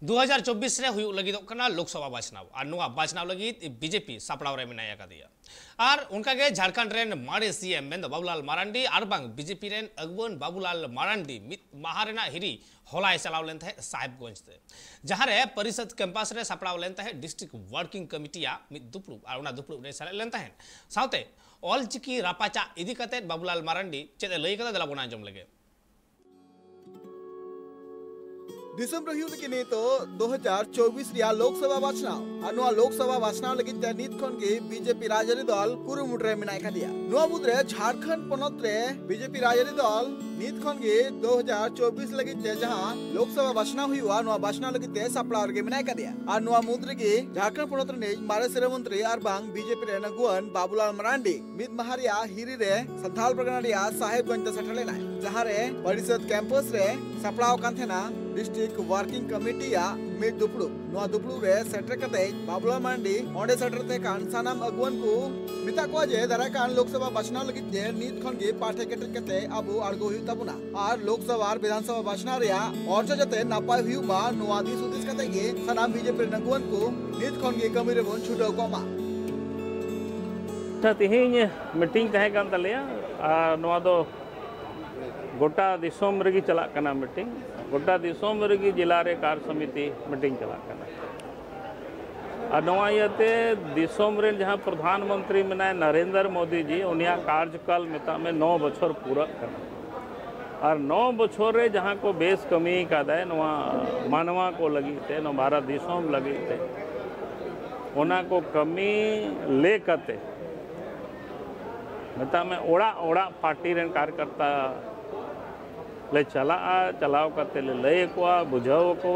2024 रे हुई लगी लोकसभा बाचनाव और नुआ बाचनाव लगी बीजेपी सापड़ाव रे मिनाया का दिया और उनका के झारखंड रेन मारे सीएम मेन बाबूलाल मारांडी और बांग बीजेपी रेन अगुवन बाबूलाल मारांडी महारेना हिरी होलाय चलाव लेन थे साहेबगंज ते जहां रे परिषद कैंपस रे सापड़ाव लेन थे डिस्ट्रिक्ट वर्किंग कमिटिया मित दुपड़ू और उना दुपड़ू रे सले लेन थे साउते ऑल चिकी रापाचा इदी कते बाबूलाल मारांडी चेते लई कते दला बना जम लगे दिसंबर की तो 2024 रिया लोकसभा बाचनाव और लोकसभा बाचनाव लगी नीत खन के बीजेपी राजनीति दल कुरुमुट्रे मिनाय का दिया नुआ मुद्रे झारखंड पनत रे बीजेपी राजनीति दल नीत खन के 2024 लगी जहां लोकसभा बाचनाव हुआ नुआ बाचनाव लगी सापड़ा के मिनाय का दिया और नुआ मुद्रे के झारखंड पनत रे मारे सिरे मंत्री और बांग बीजेपी रे नगुवन बाबूलाल मरांडी मित महारिया हिरी रे संथाल परगना रिया साहेबगंज सेटल लेना जहां रे परिषद कैंपस रे सापड़ाव कान थेना डिस्ट्रिक्ट वर्किंग कमिटी या मित दुपड़ू नुआ दुपड़ू रे सेटर कते बाबूलाल मांडी ओंडे सेटर ते कान सानाम अगुवन को मिता को जे दरा कान लोकसभा बाचनाव लगी जे नीत खन के पाठे केट कते अबु अड़गो हुई तबुना और लोकसभा और विधानसभा बाचनाव रिया और जते नापाय हुई बा नुआ दिस उदिस कते के सानाम बीजेपी नगुवन को नीत खन के कमी रे बोन छुटो कोमा तिहिं मीटिंग तहे कान तलेया नुआ दो गोटा दिसोम रेगी चला कना मीटिंग गोटा दिसोम रेगी जिला रे कार्य समिति मीटिंग चला कना और नवा यते दिसोम रे जहां प्रधानमंत्री मेना नरेंद्र मोदी जी उनिया कार्यकाल मेता में 9 बछर पूरा करना और 9 बछर रे जहां को बेस कमी का दे नवा मानवा को लगी थे न भारत दिसोम लगी थे ओना को कमी ले कते मेता में ओड़ा ओड़ा पार्टी रे कार्यकर्ता ले चलाव करते ले लय को बुझाव को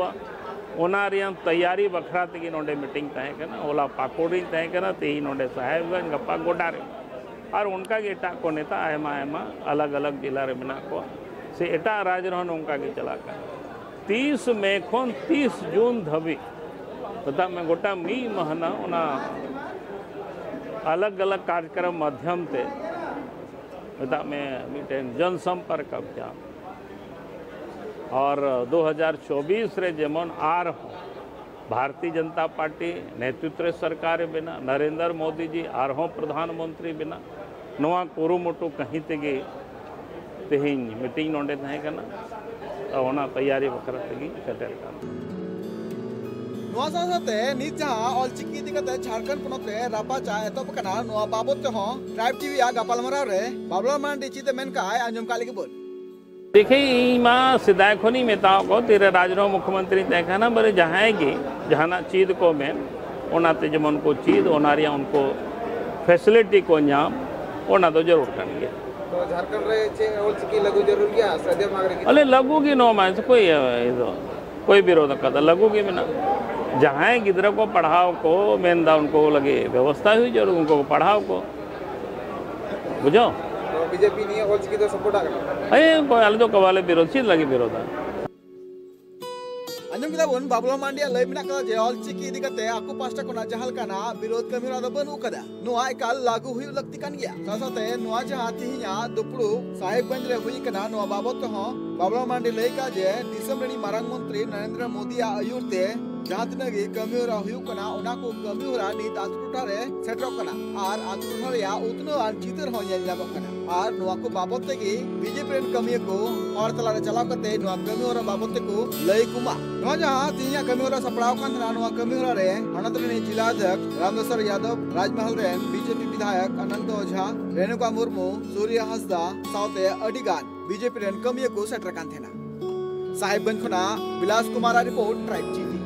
ओना रियम तैयारी बखरा तगी नोडे मीटिंग तहे कना ओला पाकोड़ी तहे कना तेही नोडे साहेबगंज गप्पा गोडा रे और उनका एटा को नेता आयमा आयमा अलग अलग जिला रे मेना को से एटा राज रहन उनका के चला कर 30 मई खन 30 जून धबी तथा में गोटा मी महीना ओना अलग अलग कार्यक्रम माध्यम ते तथा में मीटेन जनसंपर्क अभियान और 2024 रे जेमन आर भारतीय जनता पार्टी नेतृत्व सरकार बिना नरेंद्र मोदी जी आर प्रधानमंत्री बिना नवा कुरुमुटु कहीं तेगे तेहिं मीटिंग नोडे तहे कना ओना तैयारी बखरा तेगी सेटर का नुआ साथे नित जहां ऑलचिकी दिकते झारखंड पनत रे रापाचा एतप कना नुआ बाबत ते हो ट्राइब टीवी या गपालमरा रे बाबूलाल मांडी चिते मेन का अंजम काली के बोल देखिए माँ सिदाय खोनी मेताओ को तेरे राजरो मुख्यमंत्री देखा ना बड़े जहाँगी जहाना चीज को में ओनाते जमन को चीज ओनारिया उनको फैसिलिटी को नाम ओना तो जरूर करेंगे तो झारखंड रे चे ऑलचिकी लगू जरूर क्या सदे मांग अरे लगूगी नो मां से कोई विरोध करता लगूगी बिना जहाँ गिदर को पढ़ाओ को मेनदा उनको लगे व्यवस्था हुई जरूर उनको पढ़ाओ को बुझो बीजेपी नहीं ऑलचिकी तो सपोर्ट करना अरे कोई अलग तो कवाले विरोध चीज लगी विरोध अंजम किदा बोन बाबूलाल मांडिया लय मिना का जे ऑलचिकी इदी कते आकु पास्टा कोना जहल काना विरोध कमी रादा बनु कदा नुआ एकाल लागू हुई लगती कान गया साथे नुआ जहां तिहिया दुपड़ू साहेबगंज रे हुई कना नुआ बाबत हो बाबूलाल मांडी लय का जे दिसम रेनी मारंग मंत्री नरेंद्र मोदी आयुर ते जहां तिनगी कमी होरा हुई कना ओना को कमी होरा नीत आतुटा रे सेटरो कना और आतुटा रे उतनो आन चितर हो जाबो कना और नुआ को बाबत तेगी बीजेपी रेन कमी को और तला रे चलाव करते नुआ कमी होरा बाबत को लय कुमा नुआ जहां तिहिया कमी होरा सपड़ाव कान नुआ कमी होरा रे हनत रे जिला अध्यक्ष रामदसर यादव राजमहल रे बीजेपी विधायक अनंत ओझा रेणुका मुर्मू सूर्य हंसदा साउते अडिगान बीजेपी रेन कमी को सेटर कान थेना साहेबगंज खना विलास कुमार रिपोर्ट ट्राइब टीवी।